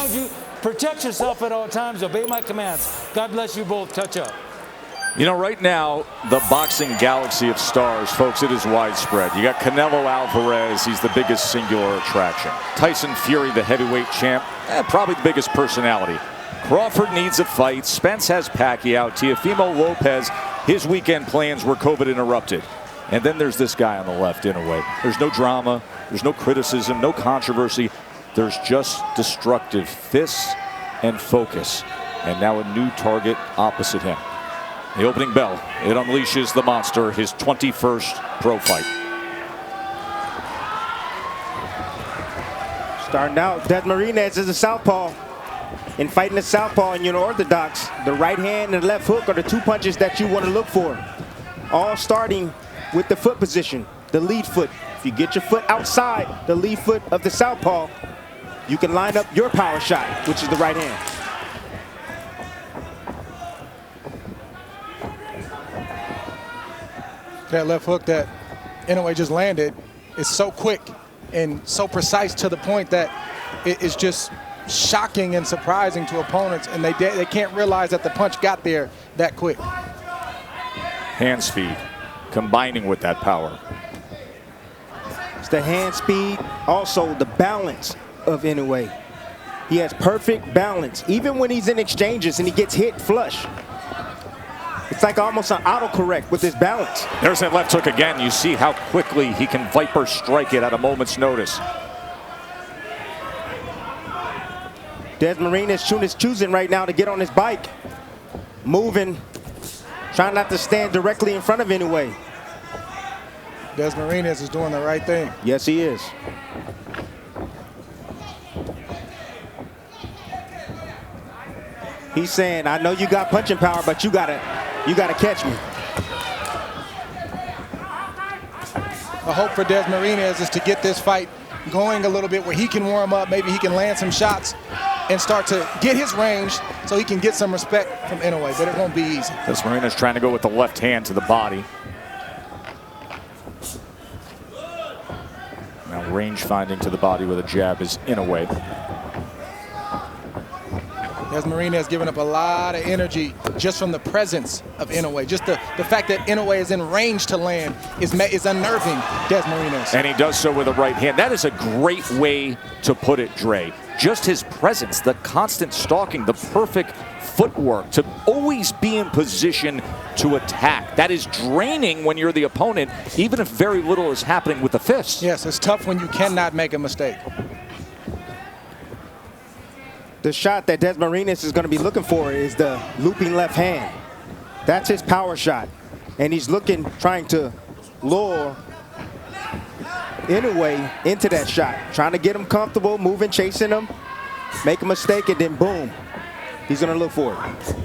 remind you, protect yourself at all times. Obey my commands. God bless you both. Touch up. You know, right now, the boxing galaxy of stars, folks, it is widespread. You got Canelo Alvarez, he's the biggest singular attraction. Tyson Fury, the heavyweight champ, probably the biggest personality. Crawford needs a fight. Spence has Pacquiao. Teofimo Lopez, his weekend plans were COVID interrupted. And then there's this guy on the left, Inoue. There's no drama, there's no criticism, no controversy. There's just destructive fists and focus. And now a new target opposite him. The opening bell, it unleashes the monster, his 21st pro fight. Starting out, Dasmarinas is a southpaw. In fighting the southpaw in unorthodox, the right hand and the left hook are the two punches that you want to look for. All starting with the foot position, the lead foot. If you get your foot outside the lead foot of the southpaw, you can line up your power shot, which is the right hand. That left hook that Inoue just landed is so quick and so precise to the point that it is just shocking and surprising to opponents, and they can't realize that the punch got there that quick. Hand speed combining with that power. It's the hand speed, also the balance of Inoue. He has perfect balance, even when he's in exchanges and he gets hit flush. It's like almost an autocorrect with his balance. There's that left hook again. You see how quickly he can viper strike it at a moment's notice. Dasmarinas is choosing right now to get on his bike. Moving, trying not to stand directly in front of Inoue. Dasmarinas is doing the right thing. Yes, he is. He's saying, I know you got punching power, but you gotta catch me. The hope for Dasmarinas is to get this fight going a little bit where he can warm up, maybe he can land some shots and start to get his range so he can get some respect from Inoue, but it won't be easy. Dasmarinas trying to go with the left hand to the body. Now range finding to the body with a jab is Inoue. Dasmarinas has given up a lot of energy just from the presence of Inoue. Just the fact that Inoue is in range to land is unnerving Dasmarinas. And he does so with a right hand. That is a great way to put it, Dre. Just his presence, the constant stalking, the perfect footwork to always be in position to attack. That is draining when you're the opponent, even if very little is happening with the fist. Yes, it's tough when you cannot make a mistake. The shot that Dasmarinas is going to be looking for is the looping left hand. That's his power shot. And he's trying to lure Inoue into that shot. Trying to get him comfortable, moving, chasing him, make a mistake, and then boom. He's going to look for it.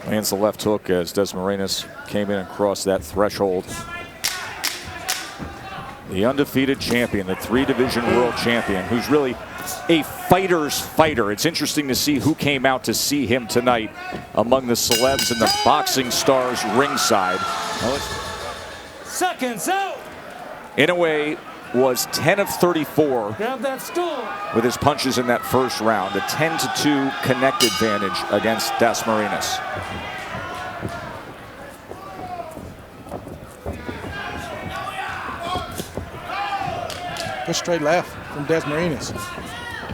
Lands the left hook as Dasmarinas came in and crossed that threshold. The undefeated champion, the 3-division world champion, who's really a fighter's fighter. It's interesting to see who came out to see him tonight among the celebs and the boxing stars ringside. Seconds out. Inoue was 10 of 34 Grab that stool. with his punches in that first round. A 10-2 connect advantage against Dasmarinas. Good straight left from Dasmarinas.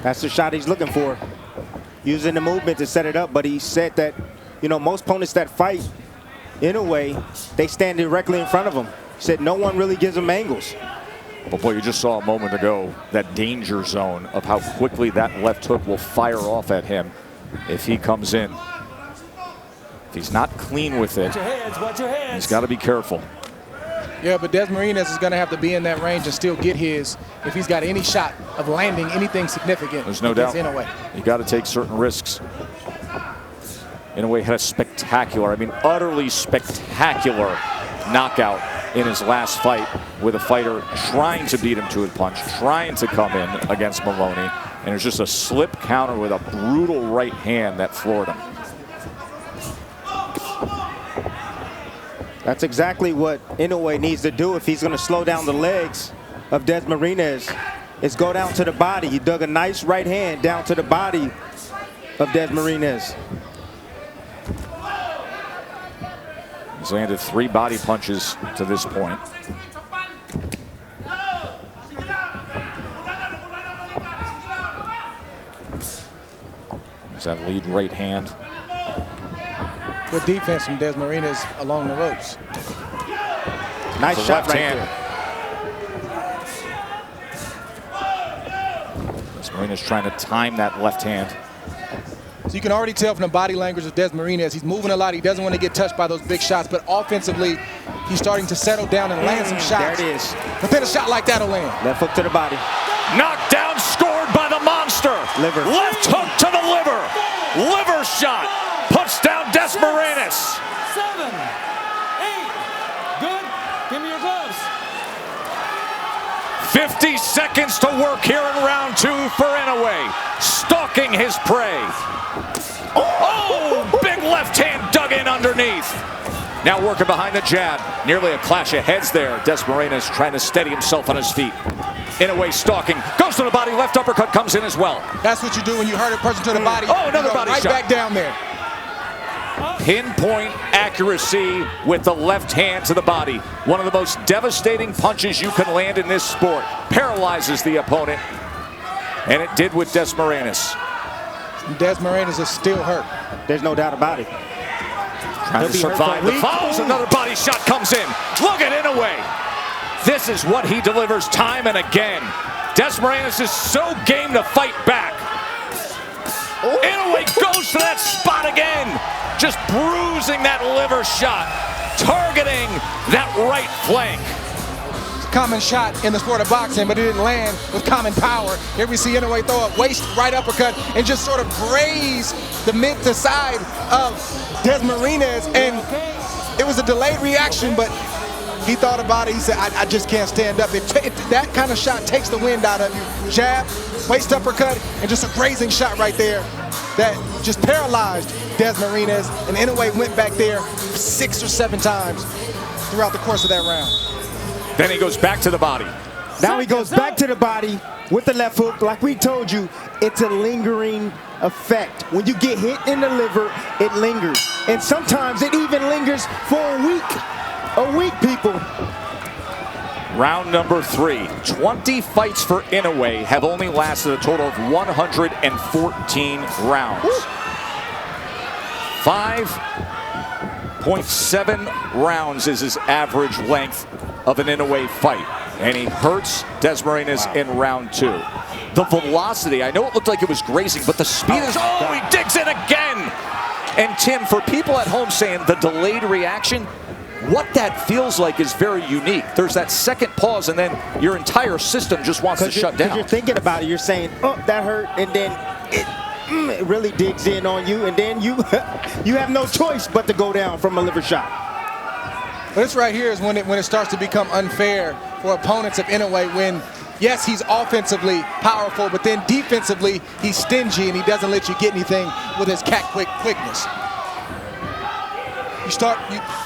That's the shot he's looking for. Using the movement to set it up, but he said that, you know, most opponents that fight Inoue, they stand directly in front of him. He said no one really gives him angles. But boy, you just saw a moment ago that danger zone of how quickly that left hook will fire off at him if he comes in. If he's not clean with it, Watch your hands. he's got to be careful. Yeah, but Dasmarinas is going to have to be in that range and still get his if he's got any shot of landing anything significant. There's no doubt. Inoue. You got to take certain risks. Inoue had a spectacular, I mean utterly spectacular knockout in his last fight with a fighter trying to beat him to a punch, trying to come in against Maloney, and it was just a slip counter with a brutal right hand that floored him. That's exactly what Inoue needs to do if he's going to slow down the legs of Dasmarinas, is go down to the body. He dug a nice right hand down to the body of Dasmarinas. He's landed 3 body punches to this point. There's that lead right hand. Good defense from Dasmarinas along the ropes. Nice shot left right hand. there. Dasmarinas trying to time that left hand. So you can already tell from the body language of Dasmarinas, he's moving a lot. He doesn't want to get touched by those big shots, but offensively, he's starting to settle down and land some shots. There it is. But then a shot like that will land. Left hook to the body. Knocked down, scored by the monster. Liver. Left hook to the liver. Liver shot. Puts down Dasmarinas. 7, 8. Good. Give me your gloves. 50 seconds to work here in round 2 for Inoue. Stalking his prey. Oh, big left hand dug in underneath. Now working behind the jab. Nearly a clash of heads there. Dasmarinas trying to steady himself on his feet. Inoue stalking. Goes to the body. Left uppercut comes in as well. That's what you do when you hurt a person to the body. Oh, another you go body right shot. back down there. Pinpoint accuracy with the left hand to the body. One of the most devastating punches you can land in this sport. Paralyzes the opponent. And it did with Dasmarinas. Dasmarinas is still hurt. There's no doubt about it. Trying to survive the fouls. Another body shot comes in. Look at Inoue. This is what he delivers time and again. Dasmarinas is so game to fight back. Inoue goes to that spot again. Just bruising that liver shot. Targeting that right flank. Common shot in the sport of boxing, but it didn't land with common power. Here we see Inoue throw a waist right uppercut and just sort of graze the mid to side of Dasmarinas, and it was a delayed reaction, but he thought about it. He said, I just can't stand up. That kind of shot takes the wind out of you. Jab, waist uppercut, and just a grazing shot right there that just paralyzed Dasmarinas, and Inoue went back there 6 or 7 times throughout the course of that round. Then he goes back to the body. Now he goes back to the body with the left hook. Like we told you, it's a lingering effect. When you get hit in the liver, it lingers. And sometimes it even lingers for a week. A week, people. Round number 3. 20 fights for Inoue have only lasted a total of 114 rounds. 5.7 rounds is his average length of an Inoue fight. And he hurts Dasmarinas in round 2. The velocity, I know it looked like it was grazing, but the speed is, oh, he digs in again. And Tim, for people at home saying the delayed reaction, what that feels like is very unique. There's that second pause, and then your entire system just wants to shut down. Because you're thinking about it, you're saying, oh, that hurt, and then it really digs in on you, and then you you have no choice but to go down from a liver shot. But this right here is when it starts to become unfair for opponents of Inoue, when, yes, he's offensively powerful, but then defensively, he's stingy and he doesn't let you get anything with his quickness.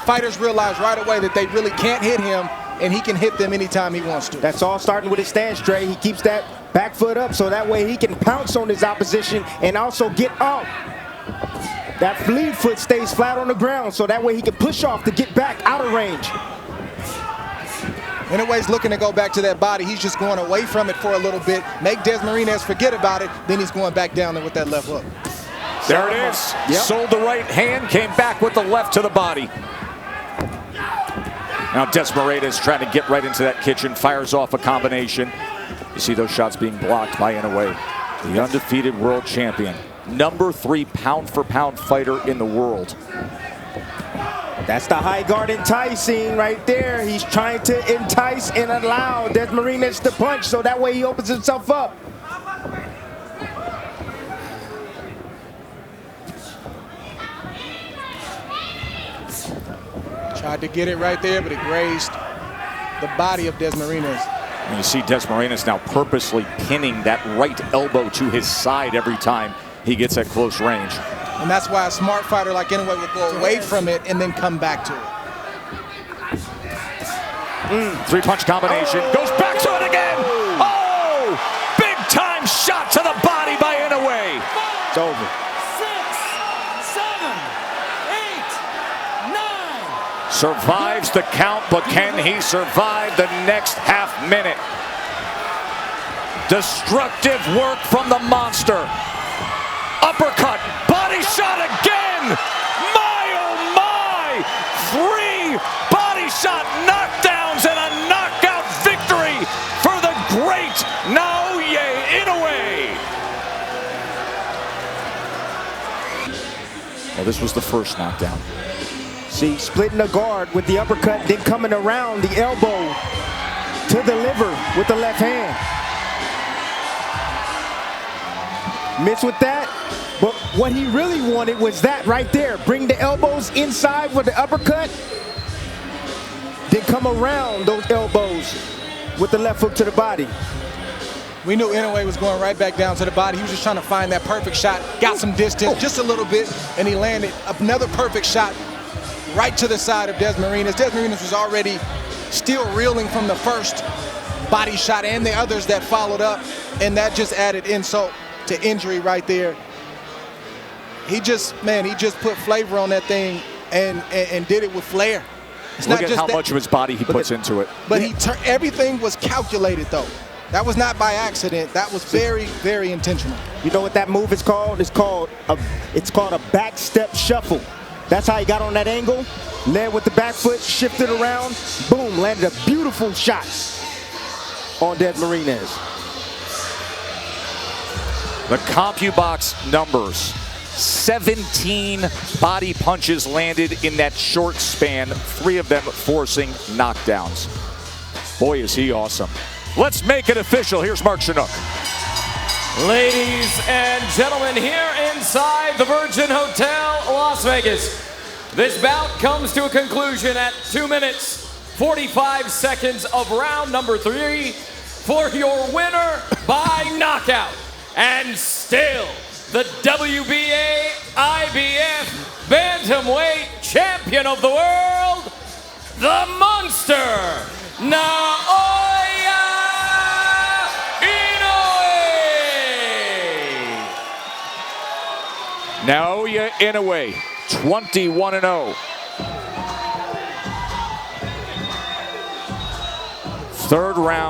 Fighters realize right away that they really can't hit him, and he can hit them anytime he wants to. That's all starting with his stance, Trey. He keeps that back foot up so that way he can pounce on his opposition and also get off. That lead foot stays flat on the ground so that way he can push off to get back out of range. Inoue's looking to go back to that body. He's just going away from it for a little bit, make Dasmarinas forget about it, then he's going back down there with that left hook. There it is. Yep. Sold the right hand, came back with the left to the body. Now Dasmarinas trying to get right into that kitchen, fires off a combination. You see those shots being blocked by Inoue, the undefeated world champion. Number 3 pound-for-pound fighter in the world. That's the high guard enticing right there. He's trying to entice and allow Dasmarinas to punch so that way he opens himself up. Tried to get it right there, but it grazed the body of Dasmarinas. And you see Dasmarinas now purposely pinning that right elbow to his side every time he gets at close range. And that's why a smart fighter like Inoue would go away from it and then come back to it. Three-punch combination. Goes back to it again. Oh! Big-time shot to the body by Inoue. It's over. 6, 7, 8, 9. Survives the count, but can he survive the next half minute? Destructive work from the monster. Uppercut, body shot again. My, oh my! 3 body shot knockdowns and a knockout victory for the great Naoya Inoue. Well, this was the first knockdown. See, splitting the guard with the uppercut, then coming around the elbow to the liver with the left hand. Missed with that, but what he really wanted was that right there. Bring the elbows inside with the uppercut, then come around those elbows with the left hook to the body. We knew Inoue was going right back down to the body. He was just trying to find that perfect shot. Got some distance, just a little bit, and he landed another perfect shot right to the side of Dasmarinas. Dasmarinas was already still reeling from the first body shot and the others that followed up, and that just added insult to injury right there. He just put flavor on that thing and did it with flair. It's Look not at just how that, much of his body he puts into it. but everything was calculated though. That was not by accident. That was very, very intentional. You know what that move is called? It's called a back step shuffle. That's how he got on that angle. Led with the back foot, shifted around, boom, landed a beautiful shot on Dasmarinas. The CompuBox numbers. 17 body punches landed in that short span, 3 of them forcing knockdowns. Boy, is he awesome. Let's make it official. Here's Mark Chinook. Ladies and gentlemen, here inside the Virgin Hotel, Las Vegas, this bout comes to a conclusion at 2 minutes, 45 seconds of round number 3 for your winner by knockout. And still, the WBA IBF Bantamweight Champion of the World, the Monster, Naoya Inoue. Naoya Inoue, 21-0. Third round.